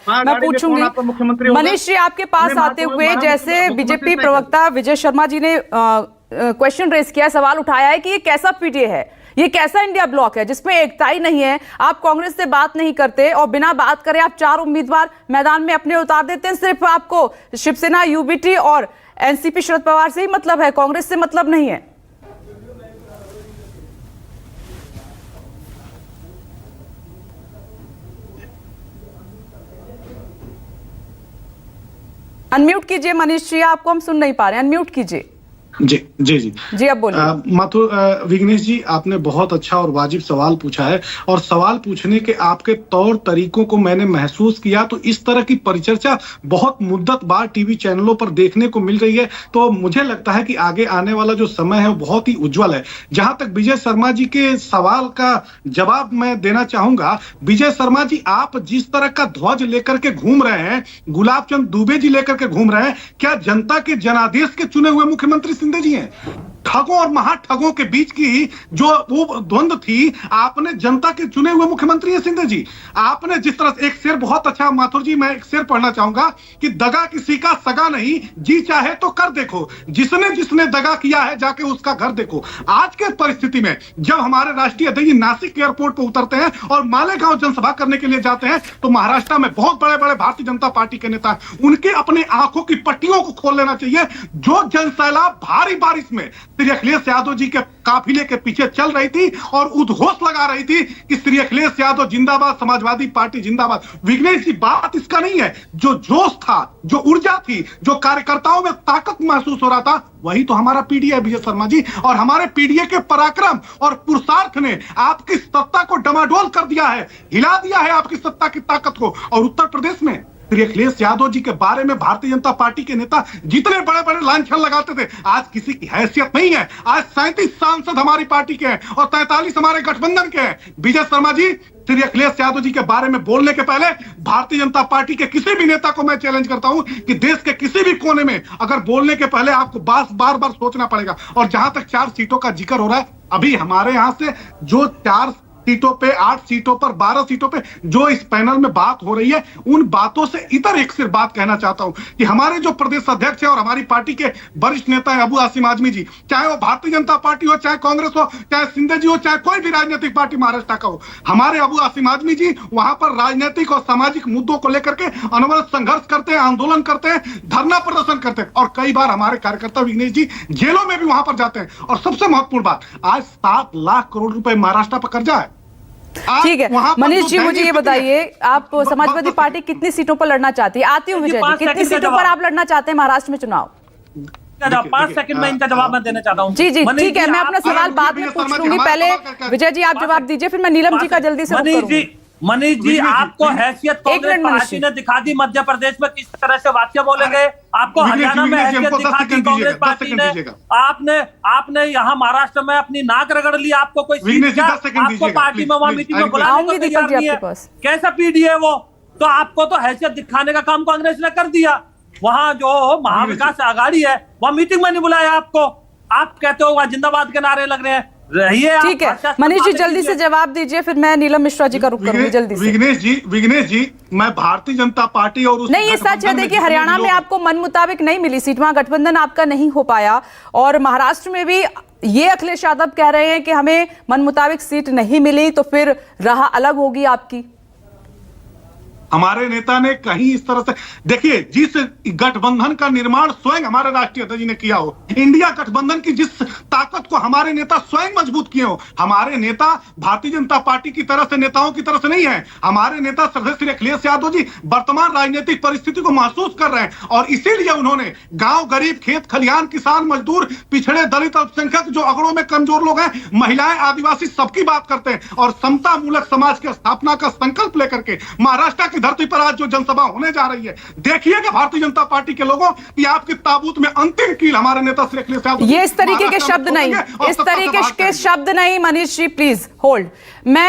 मैं पूछूंगी मनीष जी आपके पास आते हुए, जैसे बीजेपी प्रवक्ता विजय शर्मा जी ने क्वेश्चन रेज किया, सवाल उठाया है कि ये कैसा पीडीए है, ये कैसा इंडिया ब्लॉक है जिसमें एकता ही नहीं है। आप कांग्रेस से बात नहीं करते और बिना बात करे आप 4 उम्मीदवार मैदान में अपने उतार देते हैं। सिर्फ आपको शिवसेना, यूबीटी और एनसीपी शरद पवार से ही मतलब है, कांग्रेस से मतलब नहीं है। अनम्यूट कीजिए मनीष जी, आपको हम सुन नहीं पा रहे हैं, अनम्यूट कीजिए। जी अब बोलिए। विघ्नेश जी, आपने बहुत अच्छा और वाजिब सवाल पूछा है, और सवाल पूछने के आपके तौर तरीकों को मैंने महसूस किया तो इस तरह की परिचर्चा बहुत मुद्दत बाद टीवी चैनलों पर देखने को मिल रही है। तो मुझे लगता है कि आगे आने वाला जो समय है वो बहुत ही उज्जवल है। जहां तक विजय शर्मा जी के सवाल का जवाब मैं देना चाहूंगा, विजय शर्मा जी, आप जिस तरह का ध्वज लेकर के घूम रहे हैं, गुलाब चंद दुबे जी लेकर के घूम रहे हैं, क्या जनता के जनादेश के चुने हुए मुख्यमंत्री सिंधे जी हैं? ठगों और महाठगों के बीच की जो वो द्वंद्व थी, आपने जनता के चुने हुए मुख्यमंत्री हैं सिंधे जी। आपने जिस तरह एक शेर बहुत अच्छा, माथुर जी मैं एक शेर पढ़ना चाहूंगा कि दगा किसी का सगा नहीं, जी चाहे तो कर देखो, जिसने जिसने दगा किया है जाके उसका घर देखो। आज के परिस्थिति में जब हमारे राष्ट्रीय अध्यक्ष नासिक एयरपोर्ट पर उतरते हैं और मालेगांव जनसभा करने के लिए जाते हैं, तो महाराष्ट्र में बहुत बड़े बड़े भारतीय जनता पार्टी के नेता, उनके अपने आंखों की पट्टियों को खोल लेना चाहिए। जो जनसैलाब भारी बारिश में श्री अखिलेश यादव जी के काफिले के पीछे चल रही थी और उद्घोष लगा रही थी कि श्री अखिलेश यादव जिंदाबाद, समाजवादी पार्टी जिंदाबाद। विघ्नेश जी, बात इसका नहीं है, जो जोश था, जो ऊर्जा थी, जो कार्यकर्ताओं में ताकत महसूस हो रहा था, वही तो हमारा पीडीए है विजय शर्मा जी। और हमारे पीडीए के पराक्रम और पुरुषार्थ ने आपकी सत्ता को डमाडोल कर दिया है, हिला दिया है आपकी सत्ता की ताकत को। और उत्तर प्रदेश में श्री अखिलेश यादव जी के बारे में भारतीय जनता पार्टी के नेता जितने बड़े बड़े लांछन लगाते थे, आज किसी की हैसियत नहीं है। आज 37 सांसद हमारी पार्टी के हैं और 43 हमारे गठबंधन के हैं। विजय शर्मा जी, श्री अखिलेश यादव जी के बारे में बोलने के पहले भारतीय जनता पार्टी के किसी भी नेता को मैं चैलेंज करता हूं कि देश के किसी भी कोने में अगर बोलने के पहले आपको बार बार सोचना पड़ेगा। और जहां तक 4 सीटों का जिक्र हो रहा है, अभी हमारे यहां से जो 4 सीटों पे, 8 सीटों पर, 12 सीटों पे जो इस पैनल में बात हो रही है, उन बातों से इतर एक सिर्फ बात कहना चाहता हूं कि हमारे जो प्रदेश अध्यक्ष है और हमारी पार्टी के वरिष्ठ नेता है अबू आसिम आजमी जी, चाहे वो भारतीय जनता पार्टी हो, चाहे कांग्रेस हो, चाहे सिंधे जी हो, चाहे कोई भी राजनीतिक पार्टी महाराष्ट्र का हो, हमारे अबू आसिम आजमी जी वहां पर राजनीतिक और सामाजिक मुद्दों को लेकर के अनवरत संघर्ष करते हैं, आंदोलन करते हैं, धरना प्रदर्शन करते हैं। और कई बार हमारे कार्यकर्ता विघ्नेश जी जेलों में भी वहां पर जाते हैं। और सबसे महत्वपूर्ण बात, आज 7 लाख करोड़ रुपए महाराष्ट्र पर कर्जा है। ठीक है मनीष जी, मुझे ये बताइए, आप समाजवादी पार्टी कितनी सीटों पर लड़ना चाहती है? आती हूँ विजय जी, कितनी सीटों पर आप लड़ना चाहते हैं महाराष्ट्र में चुनाव? 5 सेकंड में इनका जवाब मैं देना चाहता हूँ। जी जी ठीक है, मैं अपना सवाल बाद में पूछ लूंगी, पहले विजय जी आप जवाब दीजिए, फिर मैं नीलम जी का जल्दी से। मनीष जी, आपको हैसियत कांग्रेस पार्टी ने दिखा दी मध्य प्रदेश में किस तरह से वाक्य बोलेंगे, आपको हरियाणा में हैसियत दिखा दी कांग्रेस पार्टी ने, आपने यहाँ महाराष्ट्र में अपनी नाक रगड़ ली। आपको कोई आपको पार्टी में वहां मीटिंग में बुलाने को तैयार नहीं है, कैसा पीडीए है वो? तो आपको तो हैसियत दिखाने का काम कांग्रेस ने कर दिया। वहां जो महाविकास आघाड़ी है वहां मीटिंग में नहीं बुलाया आपको। आप कहते हो वहां जिंदाबाद के नारे लग रहे हैं। ठीक है मनीष जी, जल्दी से जवाब दीजिए, फिर मैं नीलम मिश्रा जी का रुख करूंगी जल्दी से। विघ्नेश जी, मैं भारतीय जनता पार्टी और नहीं, ये सच है। देखिए, हरियाणा में आपको मन मुताबिक नहीं मिली सीट, वहां गठबंधन आपका नहीं हो पाया, और महाराष्ट्र में भी ये अखिलेश यादव कह रहे हैं कि हमें मन मुताबिक सीट नहीं मिली, तो फिर राह अलग होगी आपकी। हमारे नेता ने कहीं इस तरह से, देखिए, जिस गठबंधन का निर्माण स्वयं हमारे राष्ट्रीय अध्यक्ष जी ने किया हो, इंडिया गठबंधन की जिस ताकत को हमारे नेता स्वयं मजबूत किए हो, हमारे नेता भारतीय जनता पार्टी की तरह से, नेताओं की तरह से नहीं है। हमारे नेता श्री अखिलेश यादव जी वर्तमान राजनीतिक परिस्थिति को महसूस कर रहे हैं, और इसीलिए उन्होंने गांव, गरीब, खेत खलिहान, किसान, मजदूर, पिछड़े, दलित, अल्पसंख्यक, जो अगड़ों में कमजोर लोग हैं, महिलाएं, आदिवासी, सबकी बात करते हैं, और समता मूलक समाज की स्थापना का संकल्प लेकर के महाराष्ट्र की धरती पर आज जो जनसभा होने जा रही है, देखिएगा भारतीय जनता पार्टी के लोगों कि आपके ताबूत में अंतिम कील हमारे नेता श्री अखिलेश यादव। ये इस तरीके के शब्द नहीं, इस तरीके के शब्द नहीं मनीष जी, प्लीज होल्ड। मैं